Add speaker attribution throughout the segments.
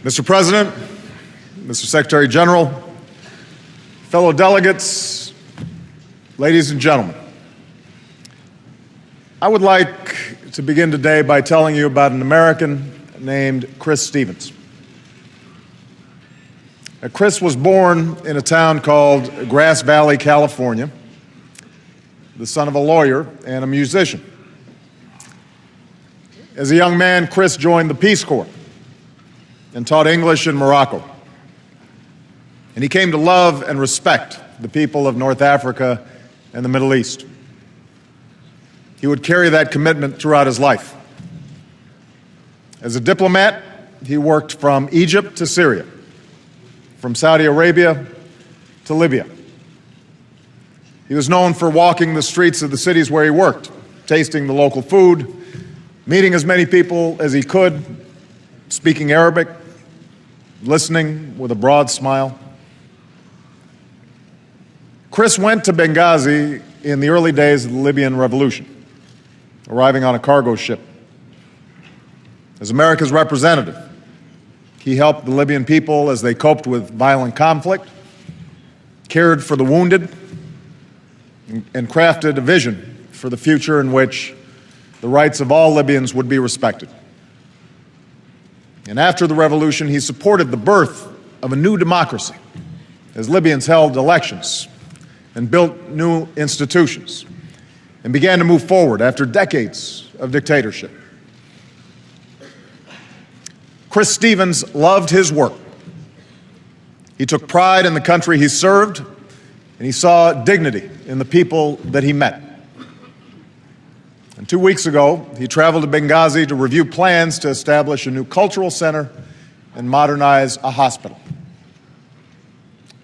Speaker 1: Mr. President, Mr. Secretary General, fellow delegates, ladies and gentlemen, I would like to begin today by telling you about an American named Chris Stevens. Chris was born in a town called Grass Valley, California, the son of a lawyer and a musician. As a young man, Chris joined the Peace Corps and taught English in Morocco. And he came to love and respect the people of North Africa and the Middle East. He would carry that commitment throughout his life. As a diplomat, he worked from Egypt to Syria, from Saudi Arabia to Libya. He was known for walking the streets of the cities where he worked, tasting the local food, meeting as many people as he could, speaking Arabic, listening with a broad smile. Chris went to Benghazi in the early days of the Libyan Revolution, arriving on a cargo ship. As America's representative, he helped the Libyan people as they coped with violent conflict, cared for the wounded, and crafted a vision for the future in which the rights of all Libyans would be respected. And after the revolution, he supported the birth of a new democracy as Libyans held elections and built new institutions and began to move forward after decades of dictatorship. Chris Stevens loved his work. He took pride in the country he served, and he saw dignity in the people that he met. And 2 weeks ago, he traveled to Benghazi to review plans to establish a new cultural center and modernize a hospital.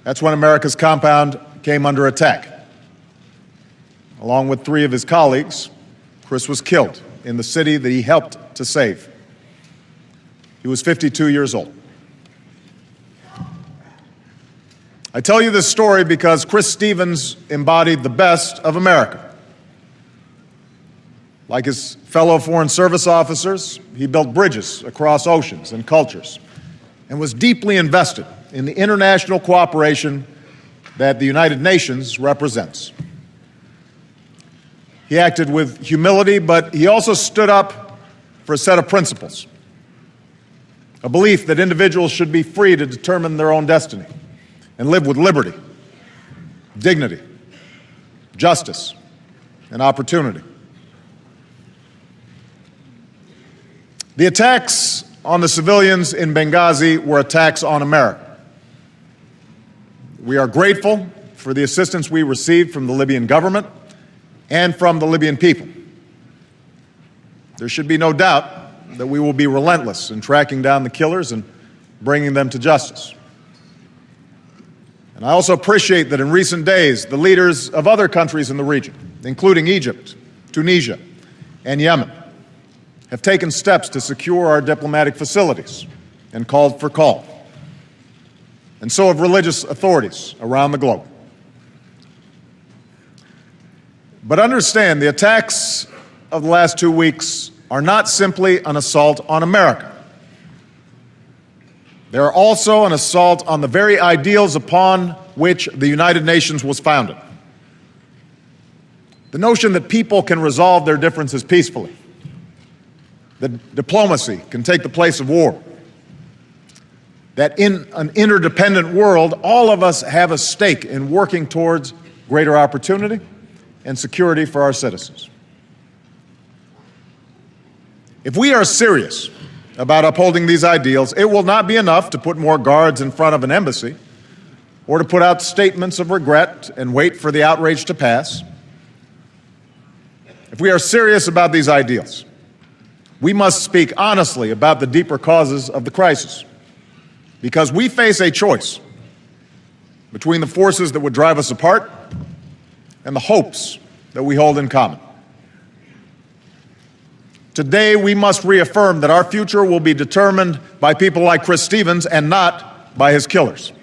Speaker 1: That's when America's compound came under attack. Along with 3 of his colleagues, Chris was killed in the city that he helped to save. He was 52 years old. I tell you this story because Chris Stevens embodied the best of America. Like his fellow Foreign Service officers, he built bridges across oceans and cultures and was deeply invested in the international cooperation that the United Nations represents. He acted with humility, but he also stood up for a set of principles, a belief that individuals should be free to determine their own destiny and live with liberty, dignity, justice, and opportunity. The attacks on the civilians in Benghazi were attacks on America. We are grateful for the assistance we received from the Libyan government and from the Libyan people. There should be no doubt that we will be relentless in tracking down the killers and bringing them to justice. And I also appreciate that in recent days, the leaders of other countries in the region, including Egypt, Tunisia, and Yemen, have taken steps to secure our diplomatic facilities and called for calm. And so have religious authorities around the globe. But understand, the attacks of the last 2 weeks are not simply an assault on America. They are also an assault on the very ideals upon which the United Nations was founded. The notion that people can resolve their differences peacefully, that diplomacy can take the place of war, that in an interdependent world, all of us have a stake in working towards greater opportunity and security for our citizens. If we are serious about upholding these ideals, it will not be enough to put more guards in front of an embassy or to put out statements of regret and wait for the outrage to pass. If we are serious about these ideals, we must speak honestly about the deeper causes of the crisis, because we face a choice between the forces that would drive us apart and the hopes that we hold in common. Today, we must reaffirm that our future will be determined by people like Chris Stevens and not by his killers.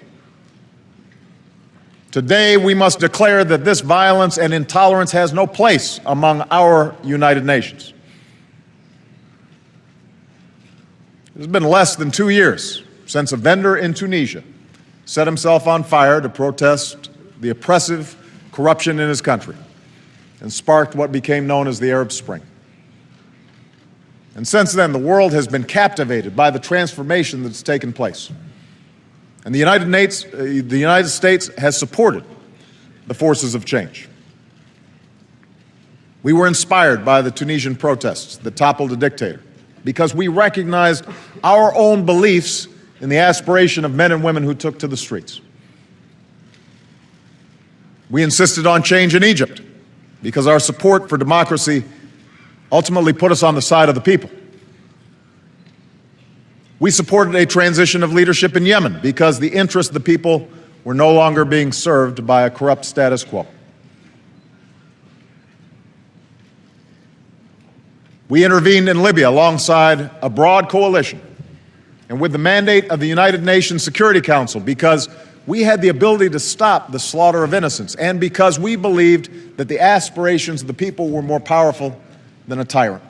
Speaker 1: Today, we must declare that this violence and intolerance has no place among our United Nations. It has been less than 2 years since a vendor in Tunisia set himself on fire to protest the oppressive corruption in his country and sparked what became known as the Arab Spring. And since then, the world has been captivated by the transformation that's taken place. And the United States has supported the forces of change. We were inspired by the Tunisian protests that toppled a dictator because we recognized our own beliefs in the aspiration of men and women who took to the streets. We insisted on change in Egypt because our support for democracy ultimately put us on the side of the people. We supported a transition of leadership in Yemen because the interests of the people were no longer being served by a corrupt status quo. We intervened in Libya alongside a broad coalition and with the mandate of the United Nations Security Council because we had the ability to stop the slaughter of innocents and because we believed that the aspirations of the people were more powerful than a tyrant.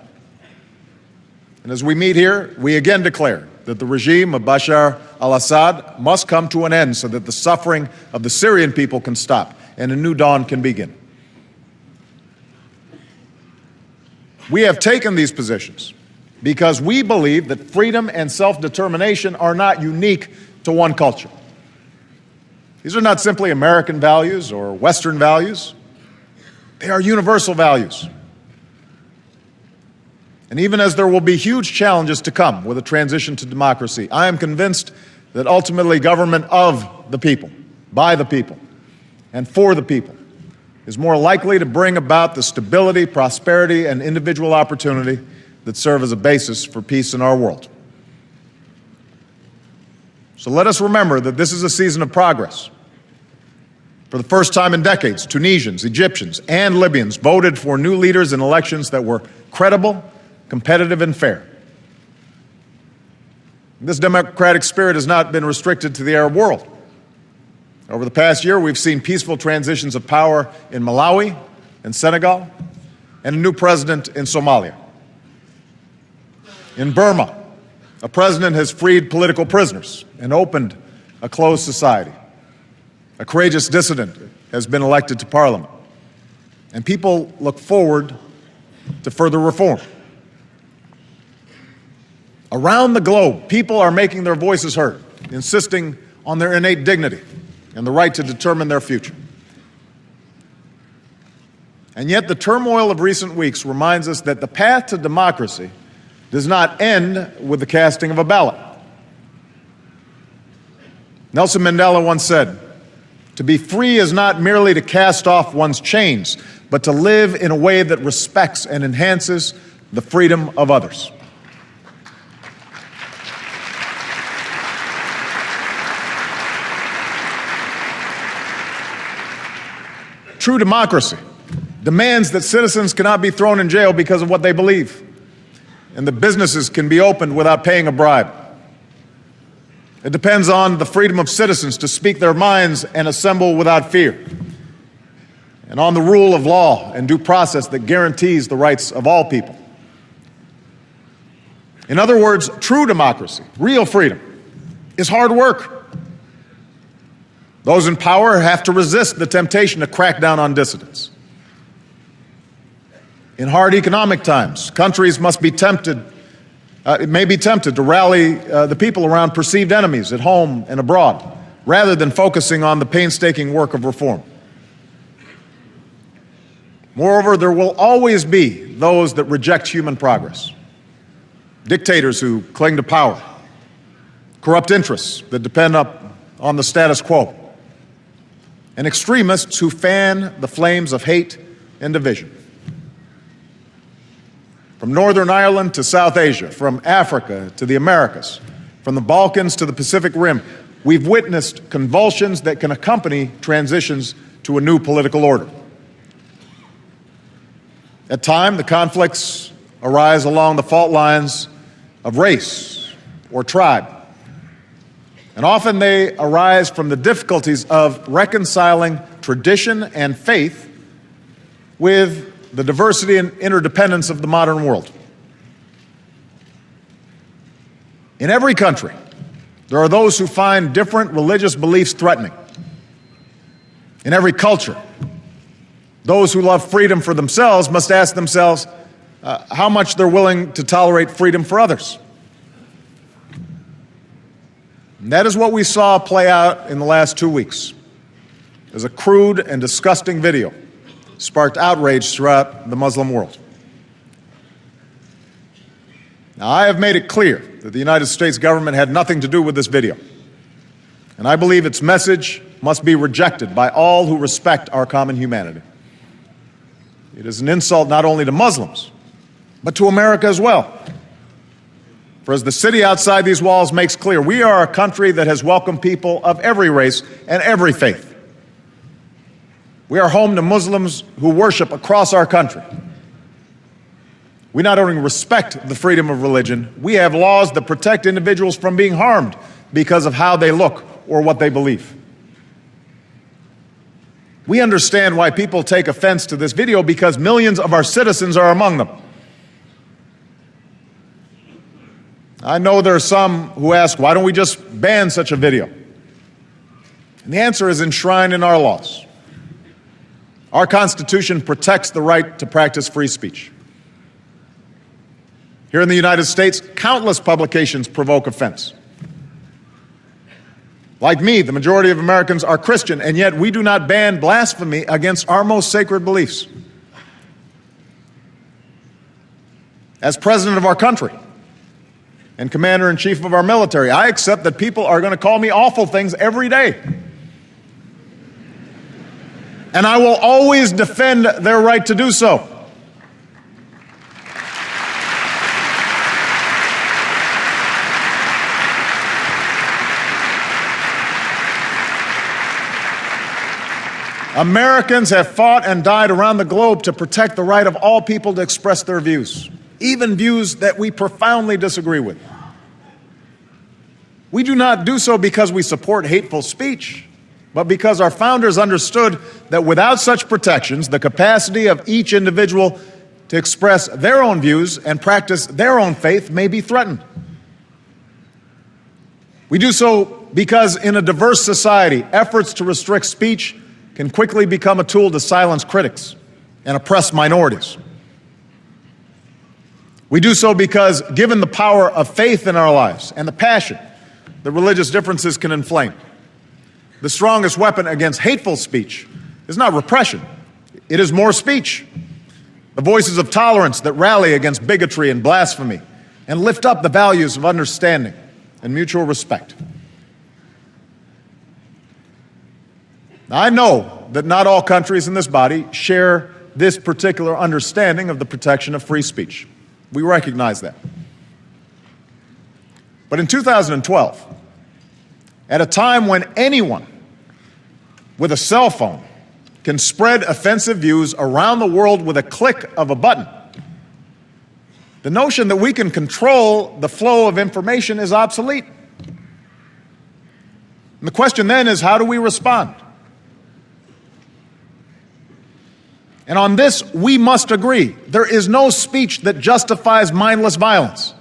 Speaker 1: And as we meet here, we again declare that the regime of Bashar al-Assad must come to an end so that the suffering of the Syrian people can stop and a new dawn can begin. We have taken these positions because we believe that freedom and self-determination are not unique to one culture. These are not simply American values or Western values. They are universal values. And even as there will be huge challenges to come with a transition to democracy, I am convinced that ultimately government of the people, by the people, and for the people is more likely to bring about the stability, prosperity, and individual opportunity that serve as a basis for peace in our world. So let us remember that this is a season of progress. For the first time in decades, Tunisians, Egyptians, and Libyans voted for new leaders in elections that were credible, competitive, and fair. This democratic spirit has not been restricted to the Arab world. Over the past year, we've seen peaceful transitions of power in Malawi and Senegal, and a new president in Somalia. In Burma, a president has freed political prisoners and opened a closed society. A courageous dissident has been elected to parliament. And people look forward to further reform. Around the globe, people are making their voices heard, insisting on their innate dignity and the right to determine their future. And yet the turmoil of recent weeks reminds us that the path to democracy does not end with the casting of a ballot. Nelson Mandela once said, "To be free is not merely to cast off one's chains, but to live in a way that respects and enhances the freedom of others." True democracy demands that citizens cannot be thrown in jail because of what they believe, and that businesses can be opened without paying a bribe. It depends on the freedom of citizens to speak their minds and assemble without fear, and on the rule of law and due process that guarantees the rights of all people. In other words, true democracy, real freedom, is hard work. Those in power have to resist the temptation to crack down on dissidents. In hard economic times, countries must be tempted, may be tempted to rally the people around perceived enemies at home and abroad, rather than focusing on the painstaking work of reform. Moreover, there will always be those that reject human progress. Dictators who cling to power, corrupt interests that depend on the status quo, and extremists who fan the flames of hate and division. From Northern Ireland to South Asia, from Africa to the Americas, from the Balkans to the Pacific Rim, we've witnessed convulsions that can accompany transitions to a new political order. At times, the conflicts arise along the fault lines of race or tribe. And often they arise from the difficulties of reconciling tradition and faith with the diversity and interdependence of the modern world. In every country, There are those who find different religious beliefs threatening. In every culture, those who love freedom for themselves must ask themselves how much they're willing to tolerate freedom for others. And that is what we saw play out in the last 2 weeks, as a crude and disgusting video sparked outrage throughout the Muslim world. Now, I have made it clear that the United States government had nothing to do with this video, and I believe its message must be rejected by all who respect our common humanity. It is an insult not only to Muslims, but to America as well. For as the city outside these walls makes clear, we are a country that has welcomed people of every race and every faith. We are home to Muslims who worship across our country. We not only respect the freedom of religion, we have laws that protect individuals from being harmed because of how they look or what they believe. We understand why people take offense to this video because millions of our citizens are among them. I know there are some who ask, why don't we just ban such a video? And the answer is enshrined in our laws. Our Constitution protects the right to practice free speech. Here in the United States, countless publications provoke offense. Like me, the majority of Americans are Christian, and yet we do not ban blasphemy against our most sacred beliefs. As president of our country and commander-in-chief of our military, I accept that people are going to call me awful things every day. And I will always defend their right to do so. Americans have fought and died around the globe to protect the right of all people to express their views, even views that we profoundly disagree with. We do not do so because we support hateful speech, but because our founders understood that without such protections, the capacity of each individual to express their own views and practice their own faith may be threatened. We do so because in a diverse society, efforts to restrict speech can quickly become a tool to silence critics and oppress minorities. We do so because, given the power of faith in our lives and the passion that religious differences can inflame, the strongest weapon against hateful speech is not repression, it is more speech. The voices of tolerance that rally against bigotry and blasphemy and lift up the values of understanding and mutual respect. Now, I know that not all countries in this body share this particular understanding of the protection of free speech. We recognize that. But in 2012, at a time when anyone with a cell phone can spread offensive views around the world with a click of a button, the notion that we can control the flow of information is obsolete. And the question then is, how do we respond? And on this, we must agree. There is no speech that justifies mindless violence.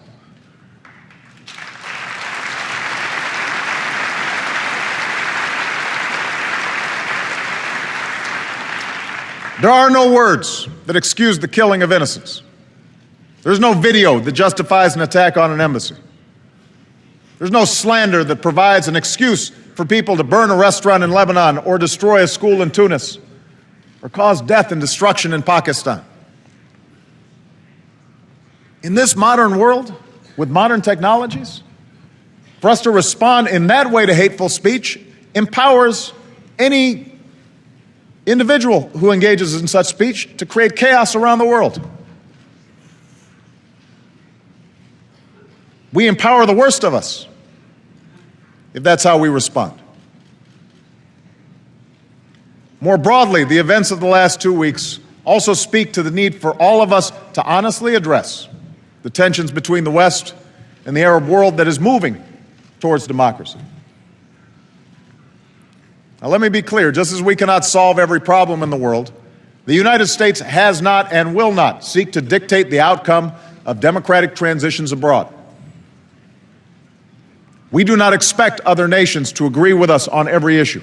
Speaker 1: There are no words that excuse the killing of innocents. There's no video that justifies an attack on an embassy. There's no slander that provides an excuse for people to burn a restaurant in Lebanon or destroy a school in Tunis, or cause death and destruction in Pakistan. In this modern world, with modern technologies, for us to respond in that way to hateful speech empowers any individual who engages in such speech to create chaos around the world. We empower the worst of us if that's how we respond. More broadly, the events of the last 2 weeks also speak to the need for all of us to honestly address the tensions between the West and the Arab world that is moving towards democracy. Now, let me be clear, just as we cannot solve every problem in the world, the United States has not and will not seek to dictate the outcome of democratic transitions abroad. We do not expect other nations to agree with us on every issue.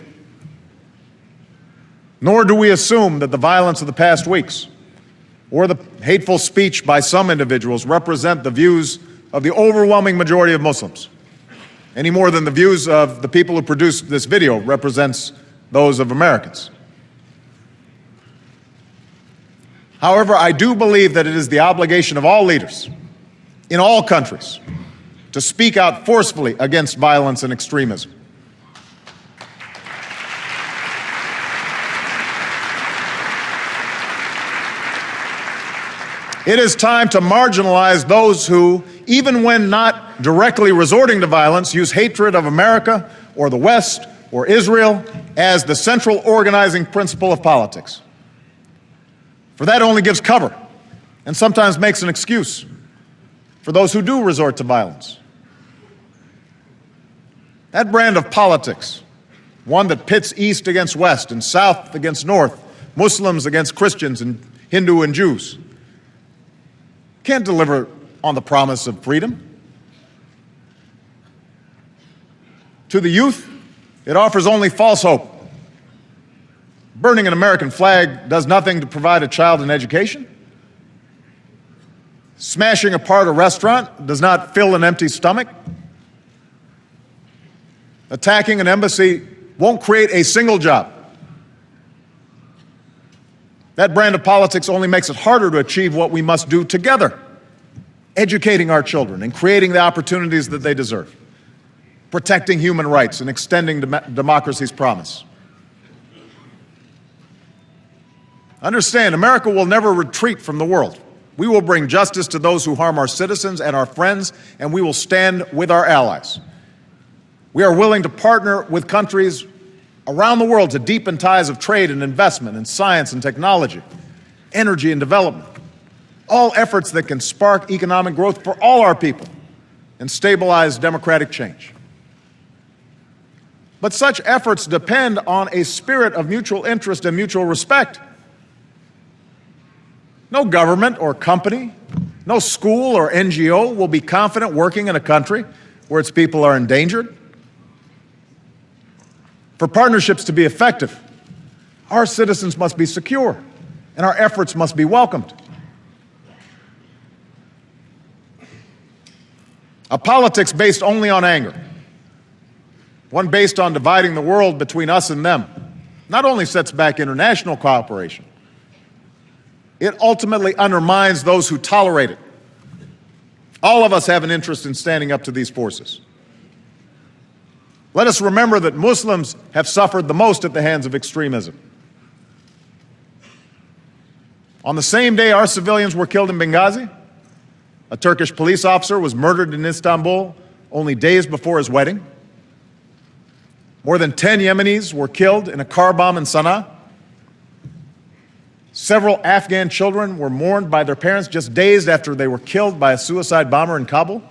Speaker 1: Nor do we assume that the violence of the past weeks or the hateful speech by some individuals represent the views of the overwhelming majority of Muslims, any more than the views of the people who produced this video represents those of Americans. However, I do believe that it is the obligation of all leaders in all countries to speak out forcefully against violence and extremism. It is time to marginalize those who, even when not directly resorting to violence, use hatred of America or the West or Israel as the central organizing principle of politics. For that only gives cover and sometimes makes an excuse for those who do resort to violence. That brand of politics, one that pits East against West and South against North, Muslims against Christians and Hindu and Jews, can't deliver on the promise of freedom. To the youth, it offers only false hope. Burning an American flag does nothing to provide a child an education. Smashing apart a restaurant does not fill an empty stomach. Attacking an embassy won't create a single job. That brand of politics only makes it harder to achieve what we must do together, educating our children and creating the opportunities that they deserve, protecting human rights and extending democracy's promise. Understand, America will never retreat from the world. We will bring justice to those who harm our citizens and our friends, and we will stand with our allies. We are willing to partner with countries around the world to deepen ties of trade and investment in science and technology, energy and development, all efforts that can spark economic growth for all our people and stabilize democratic change. But such efforts depend on a spirit of mutual interest and mutual respect. No government or company, no school or NGO will be confident working in a country where its people are endangered. For partnerships to be effective, our citizens must be secure, and our efforts must be welcomed. A politics based only on anger, one based on dividing the world between us and them, not only sets back international cooperation, it ultimately undermines those who tolerate it. All of us have an interest in standing up to these forces. Let us remember that Muslims have suffered the most at the hands of extremism. On the same day our civilians were killed in Benghazi, a Turkish police officer was murdered in Istanbul only days before his wedding. More than 10 Yemenis were killed in a car bomb in Sana'a. Several Afghan children were mourned by their parents just days after they were killed by a suicide bomber in Kabul.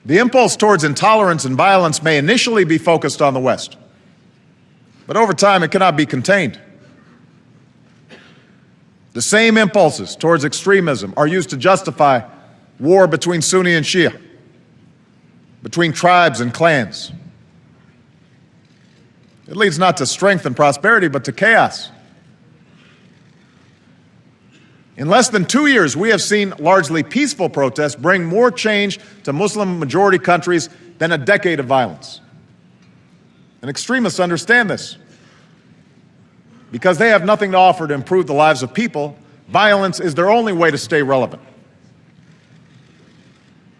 Speaker 1: The impulse towards intolerance and violence may initially be focused on the West, but over time it cannot be contained. The same impulses towards extremism are used to justify war between Sunni and Shia, between tribes and clans. It leads not to strength and prosperity, but to chaos. In less than 2 years, we have seen largely peaceful protests bring more change to Muslim-majority countries than a decade of violence. And extremists understand this. Because they have nothing to offer to improve the lives of people, violence is their only way to stay relevant.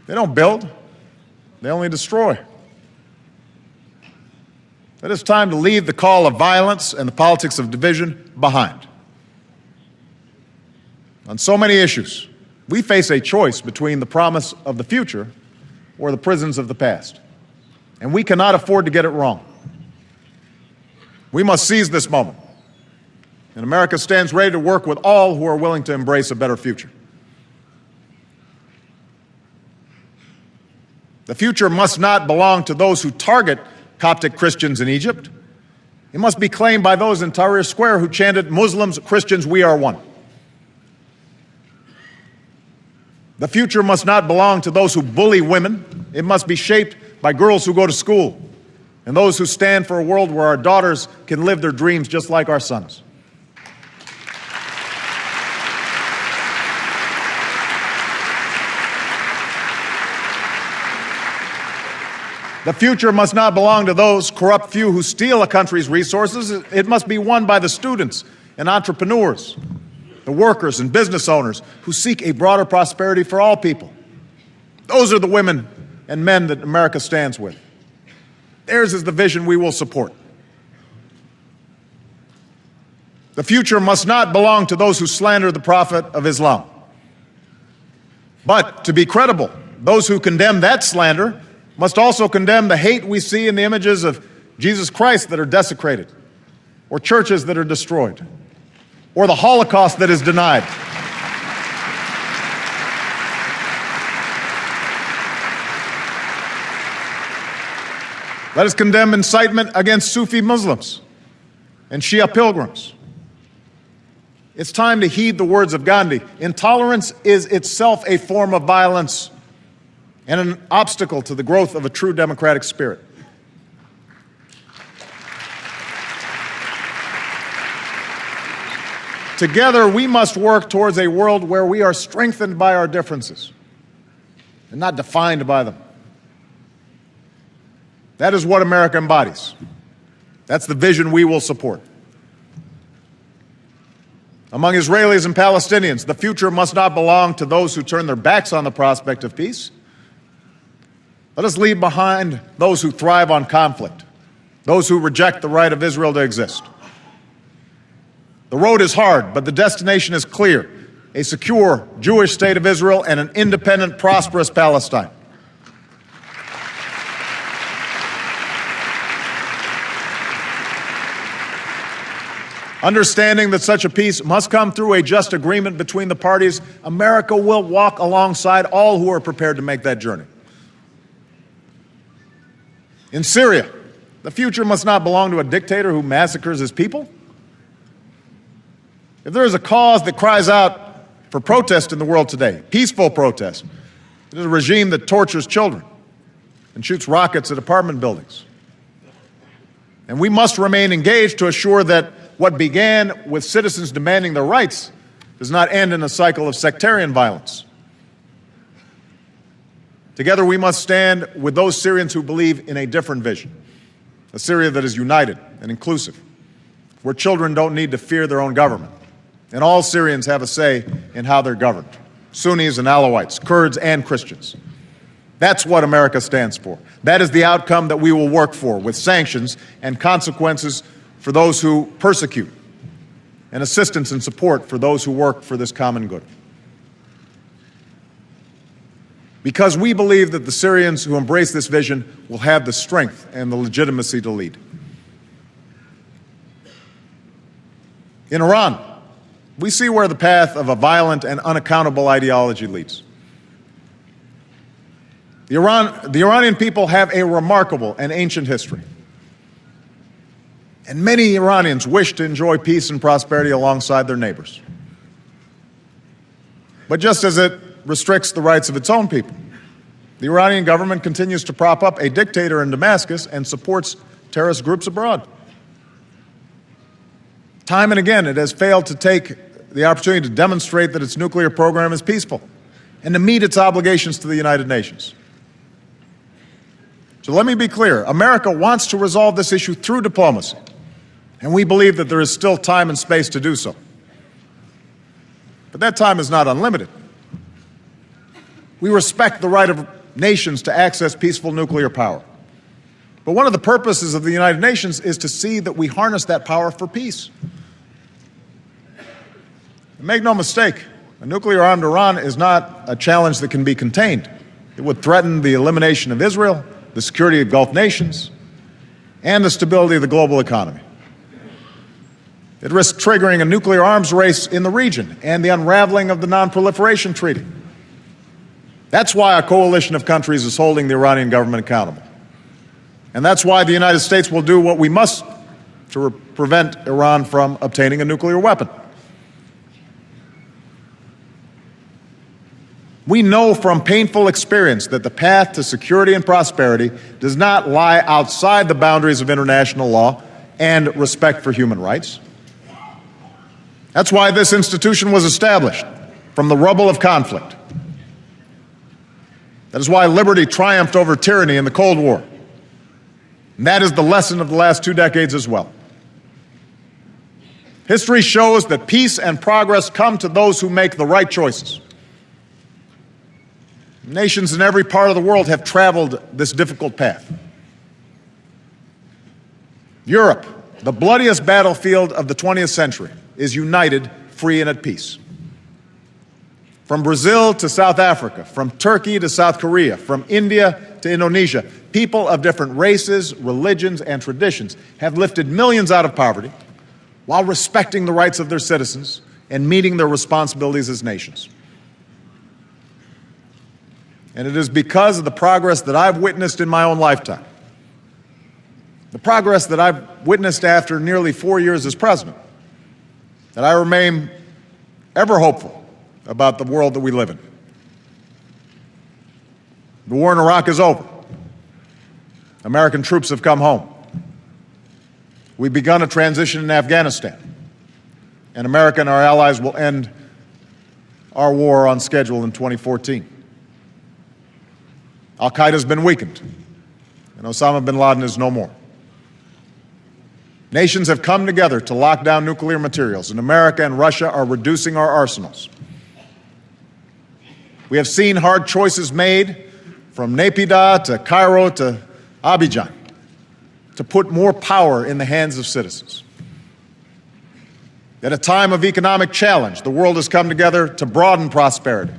Speaker 1: They don't build, they only destroy. It is time to leave the call of violence and the politics of division behind. On so many issues, we face a choice between the promise of the future or the prisons of the past. And we cannot afford to get it wrong. We must seize this moment. And America stands ready to work with all who are willing to embrace a better future. The future must not belong to those who target Coptic Christians in Egypt. It must be claimed by those in Tahrir Square who chanted, "Muslims, Christians, we are one." The future must not belong to those who bully women. It must be shaped by girls who go to school and those who stand for a world where our daughters can live their dreams just like our sons. The future must not belong to those corrupt few who steal a country's resources. It must be won by the students and entrepreneurs, the workers and business owners who seek a broader prosperity for all people. Those are the women and men that America stands with. Theirs is the vision we will support. The future must not belong to those who slander the Prophet of Islam. But to be credible, those who condemn that slander must also condemn the hate we see in the images of Jesus Christ that are desecrated, or churches that are destroyed, or the Holocaust that is denied. Let us condemn incitement against Sufi Muslims and Shia pilgrims. It's time to heed the words of Gandhi. Intolerance is itself a form of violence and an obstacle to the growth of a true democratic spirit. Together, we must work towards a world where we are strengthened by our differences and not defined by them. That is what America embodies. That's the vision we will support. Among Israelis and Palestinians, the future must not belong to those who turn their backs on the prospect of peace. Let us leave behind those who thrive on conflict, those who reject the right of Israel to exist. The road is hard, but the destination is clear: a secure Jewish state of Israel and an independent, prosperous Palestine. Understanding that such a peace must come through a just agreement between the parties, America will walk alongside all who are prepared to make that journey. In Syria, the future must not belong to a dictator who massacres his people. If there is a cause that cries out for protest in the world today, peaceful protest, it is a regime that tortures children and shoots rockets at apartment buildings. And we must remain engaged to assure that what began with citizens demanding their rights does not end in a cycle of sectarian violence. Together, we must stand with those Syrians who believe in a different vision, a Syria that is united and inclusive, where children don't need to fear their own government, and all Syrians have a say in how they're governed, Sunnis and Alawites, Kurds and Christians. That's what America stands for. That is the outcome that we will work for, with sanctions and consequences for those who persecute, and assistance and support for those who work for this common good. Because we believe that the Syrians who embrace this vision will have the strength and the legitimacy to lead. In Iran, we see where the path of a violent and unaccountable ideology leads. The Iranian people have a remarkable and ancient history. And many Iranians wish to enjoy peace and prosperity alongside their neighbors. But just as it restricts the rights of its own people, the Iranian government continues to prop up a dictator in Damascus and supports terrorist groups abroad. Time and again, it has failed to take the opportunity to demonstrate that its nuclear program is peaceful and to meet its obligations to the United Nations. So let me be clear. America wants to resolve this issue through diplomacy, and we believe that there is still time and space to do so. But that time is not unlimited. We respect the right of nations to access peaceful nuclear power. But one of the purposes of the United Nations is to see that we harness that power for peace. And make no mistake, a nuclear-armed Iran is not a challenge that can be contained. It would threaten the elimination of Israel, the security of Gulf nations, and the stability of the global economy. It risks triggering a nuclear arms race in the region and the unraveling of the Non-Proliferation Treaty. That's why a coalition of countries is holding the Iranian government accountable. And that's why the United States will do what we must to prevent Iran from obtaining a nuclear weapon. We know from painful experience that the path to security and prosperity does not lie outside the boundaries of international law and respect for human rights. That's why this institution was established from the rubble of conflict. That is why liberty triumphed over tyranny in the Cold War. And that is the lesson of the last 2 decades as well. History shows that peace and progress come to those who make the right choices. Nations in every part of the world have traveled this difficult path. Europe, the bloodiest battlefield of the 20th century, is united, free, and at peace. From Brazil to South Africa, from Turkey to South Korea, from India to Indonesia, people of different races, religions, and traditions have lifted millions out of poverty while respecting the rights of their citizens and meeting their responsibilities as nations. And it is because of the progress that I've witnessed in my own lifetime, the progress that I've witnessed after nearly 4 years as president, that I remain ever hopeful about the world that we live in. The war in Iraq is over. American troops have come home. We've begun a transition in Afghanistan, and America and our allies will end our war on schedule in 2014. Al-Qaeda has been weakened, and Osama bin Laden is no more. Nations have come together to lock down nuclear materials, and America and Russia are reducing our arsenals. We have seen hard choices made from Naypyidaw to Cairo to Abidjan to put more power in the hands of citizens. At a time of economic challenge, the world has come together to broaden prosperity.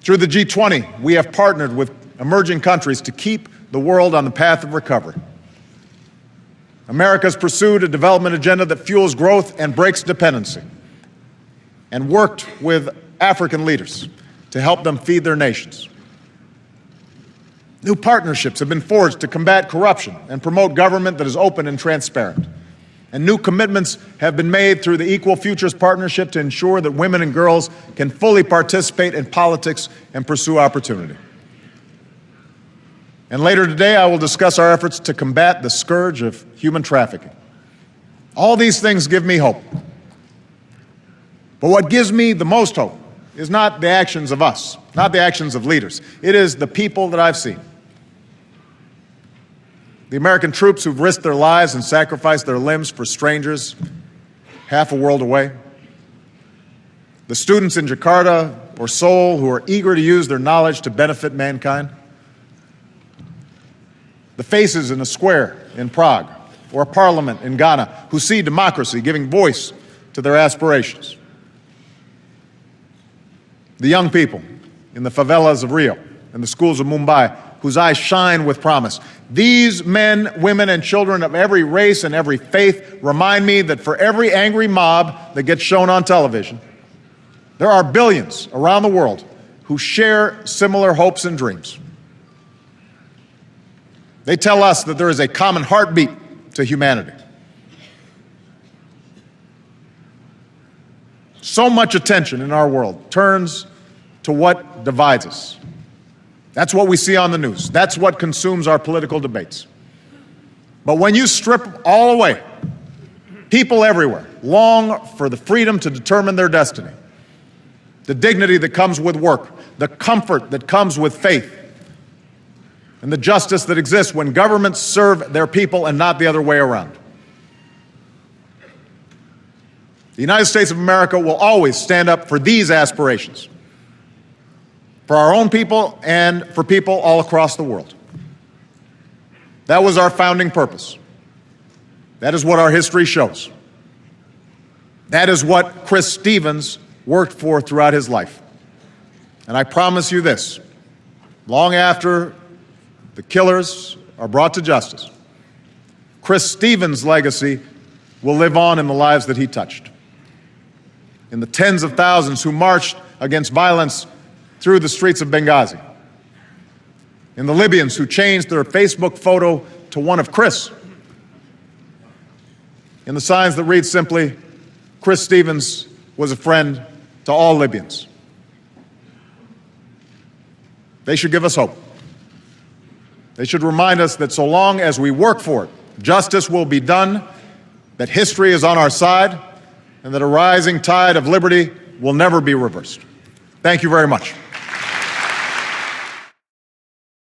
Speaker 1: Through the G20, we have partnered with emerging countries to keep the world on the path of recovery. America has pursued a development agenda that fuels growth and breaks dependency, and worked with African leaders to help them feed their nations. New partnerships have been forged to combat corruption and promote government that is open and transparent. And new commitments have been made through the Equal Futures Partnership to ensure that women and girls can fully participate in politics and pursue opportunity. And later today, I will discuss our efforts to combat the scourge of human trafficking. All these things give me hope. But what gives me the most hope is not the actions of us, not the actions of leaders. It is the people that I've seen. The American troops who've risked their lives and sacrificed their limbs for strangers half a world away. The students in Jakarta or Seoul who are eager to use their knowledge to benefit mankind. The faces in a square in Prague or a parliament in Ghana who see democracy giving voice to their aspirations. The young people in the favelas of Rio and the schools of Mumbai whose eyes shine with promise. These men, women, and children of every race and every faith remind me that for every angry mob that gets shown on television, there are billions around the world who share similar hopes and dreams. They tell us that there is a common heartbeat to humanity. So much attention in our world turns to what divides us. That's what we see on the news. That's what consumes our political debates. But when you strip all away, people everywhere long for the freedom to determine their destiny, the dignity that comes with work, the comfort that comes with faith, and the justice that exists when governments serve their people and not the other way around. The United States of America will always stand up for these aspirations, for our own people and for people all across the world. That was our founding purpose. That is what our history shows. That is what Chris Stevens worked for throughout his life. And I promise you this, long after the killers are brought to justice, Chris Stevens' legacy will live on in the lives that he touched. In the tens of thousands who marched against violence through the streets of Benghazi. In the Libyans who changed their Facebook photo to one of Chris. In the signs that read simply, Chris Stevens was a friend to all Libyans. They should give us hope. They should remind us that so long as we work for it, justice will be done, that history is on our side, and that a rising tide of liberty will never be reversed. Thank you very much.